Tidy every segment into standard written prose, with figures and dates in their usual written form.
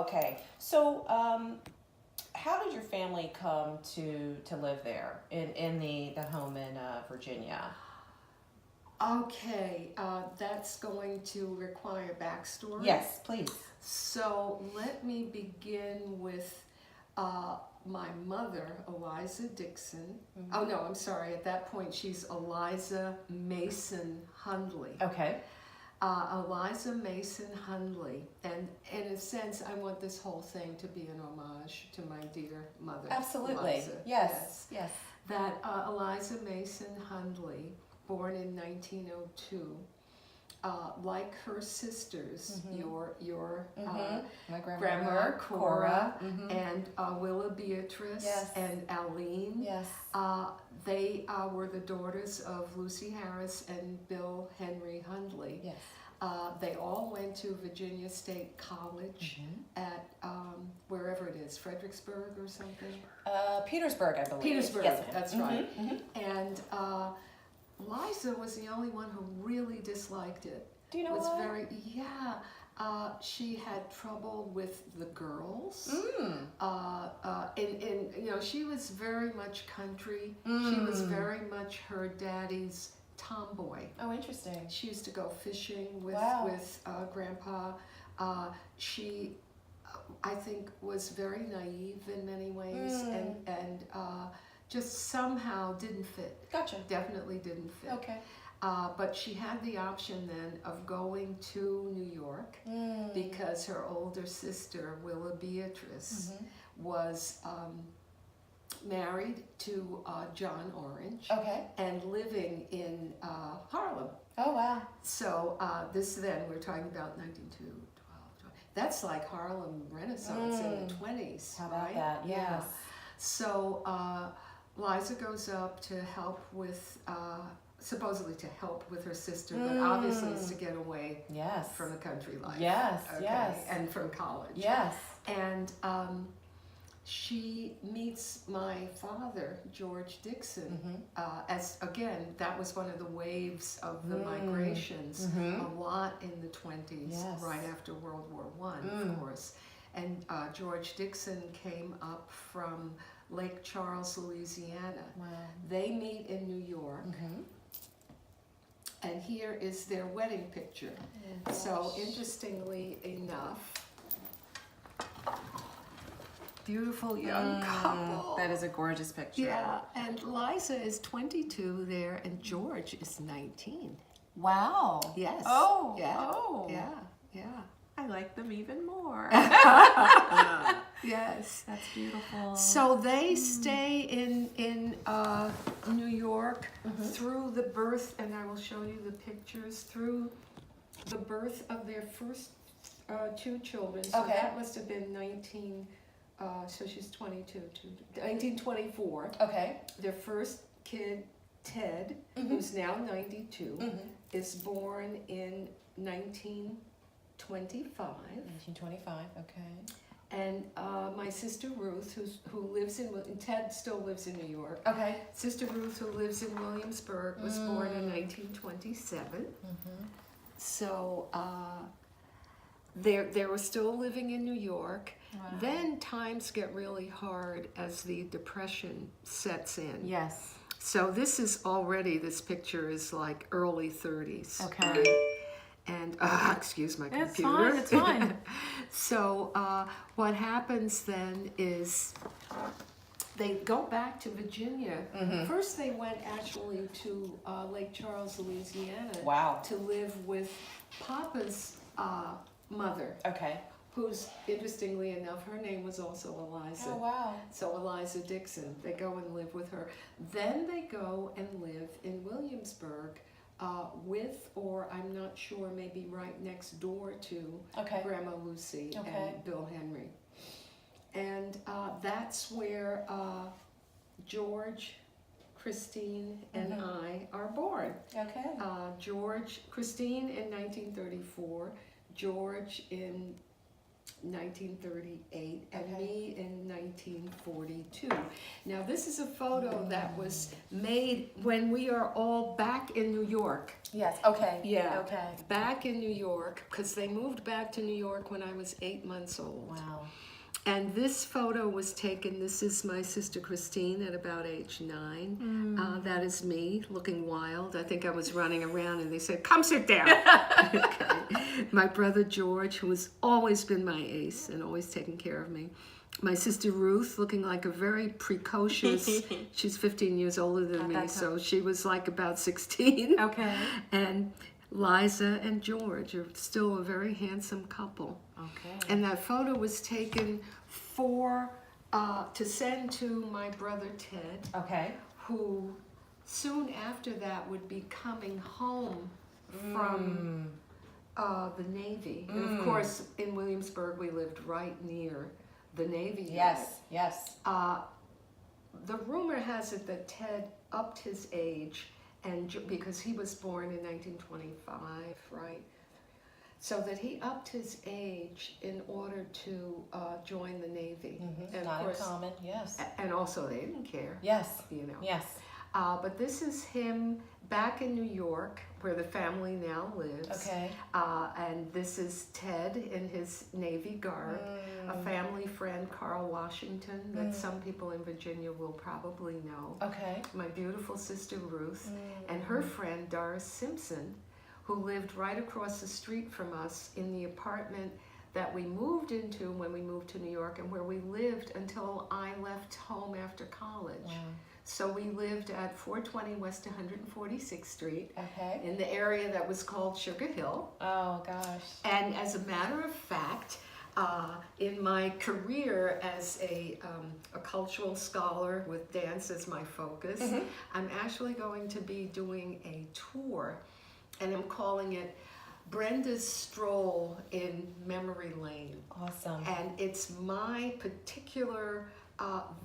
Okay. So, how did your family come to live there in the home in Virginia? Okay, that's going to require backstory. Yes, please. So let me begin with my mother, Eliza Dixon. Mm-hmm. Oh no, I'm sorry. At that point, she's Eliza Mason Hundley. Okay. Eliza Mason Hundley, and in a sense, I want this whole thing to be an homage to my dear mother. Absolutely. Eliza. Yes. That Eliza Mason Hundley, born in 1902, like her sisters, your My grandma Cora Mm-hmm. and Willa Beatrice Yes. and Aline. Yes. They were the daughters of Lucy Harris and Bill Henry Hundley. Yes. They all went to Virginia State College at wherever it is, Fredericksburg or something? Petersburg, I believe. Petersburg, Yes, ma'am. that's right. Mm-hmm. And Liza was the only one who really disliked it. Do you know was why? very, yeah. She had trouble with the girls. And you know, she was very much country. She was very much her daddy's tomboy. Oh, interesting. She used to go fishing with Grandpa. She, I think, was very naive in many ways, and just somehow didn't fit. Gotcha. Definitely didn't fit. Okay. But she had the option then of going to New York because her older sister, Willa Beatrice, was married to John Orange and living in Harlem. Oh, wow. So this then, we're talking about 1912. That's like Harlem Renaissance in the 20s, How about right? that? Yes. Yeah. So Liza goes up to help with, supposedly to help with her sister, but obviously it's to get away from the country life. Yes, okay? yes. And from college. Yes. And she meets my father, George Dixon, as, again, that was one of the waves of the migrations, a lot in the 20s, right after World War I, of course. And George Dixon came up from Lake Charles, Louisiana. Wow. They meet in New York. And here is their wedding picture. Oh, so interestingly enough, beautiful young couple. That is a gorgeous picture. Yeah, and Liza is 22 there, and George is 19. Wow. Yes. Oh. Yeah. Oh. Yeah. I like them even more. Yes. That's beautiful. So they stay in New York through the birth, and I will show you the pictures, through the birth of their first two children. So that must have been so she's 22, 1924. Okay. Their first kid, Ted, who's now 92, is born in 1925. 1925, okay. And my sister Ruth, who lives in, Ted still lives in New York. Okay. Sister Ruth, who lives in Williamsburg, was born in 1927. So they were still living in New York. Wow. Then times get really hard as the Depression sets in. Yes. So this picture is like early 30s. Okay. Right? And, excuse my computer. It's fine. So what happens then is they go back to Virginia. First they went actually to Lake Charles, Louisiana. Wow. To live with Papa's mother. Okay. Who's, interestingly enough, her name was also Eliza. Oh, wow. So Eliza Dixon. They go and live with her. Then they go and live in Williamsburg with, or I'm not sure, maybe right next door to Grandma Lucy and Bill Henry. And that's where George, Christine, and I are born. Okay. Christine in 1934, George in 1938, and Okay. me in 1942. Now, this is a photo that was made when we are all back in New York. Yes. Okay. Yeah. Okay. Back in New York, because they moved back to New York when I was 8 months old. Wow. And this photo was taken, this is my sister Christine at about age 9. That is me looking wild. I think I was running around and they said, come sit down. Okay. My brother George, who has always been my ace and always taken care of me. My sister Ruth, looking like a very precocious, she's 15 years older than me, so she was like about 16. Okay. And Liza and George are still a very handsome couple. Okay. And that photo was taken to send to my brother Ted, Okay. who soon after that would be coming home from the Navy. And of course, in Williamsburg, we lived right near the Navy. Yes. Yes. The rumor has it that Ted upped his age, and because he was born in 1925, right? So that he upped his age in order to join the Navy. And Not of course, uncommon. Yes. and also they didn't care. Yes. You know. Yes. But this is him back in New York, where the family now lives. Okay. And this is Ted in his Navy garb, a family friend, Carl Washington, that some people in Virginia will probably know. Okay. My beautiful sister Ruth, and her friend Doris Simpson, who lived right across the street from us in the apartment that we moved into when we moved to New York, and where we lived until I left home after college. Wow. So we lived at 420 West 146th Street, Okay. in the area that was called Sugar Hill. Oh gosh. And as a matter of fact, in my career as a cultural scholar with dance as my focus, I'm actually going to be doing a tour, and I'm calling it Brenda's Stroll in Memory Lane. Awesome. And it's my particular,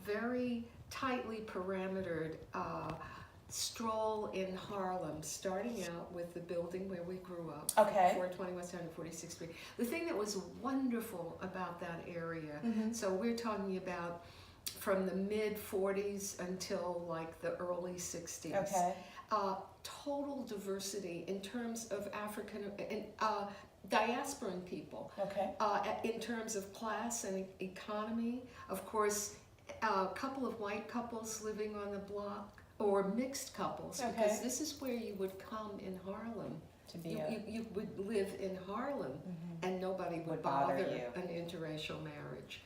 very tightly parametered stroll in Harlem, starting out with the building where we grew up, Okay. 420 West 146th Street. The thing that was wonderful about that area, so we're talking about from the mid-40s until like the early 60s. Okay. Total diversity in terms of African and diasporan people. Okay. In terms of class and economy, of course, a couple of white couples living on the block, or mixed couples, because this is where you would come in Harlem. To be You would live in Harlem, and nobody would bother bother you. an interracial marriage.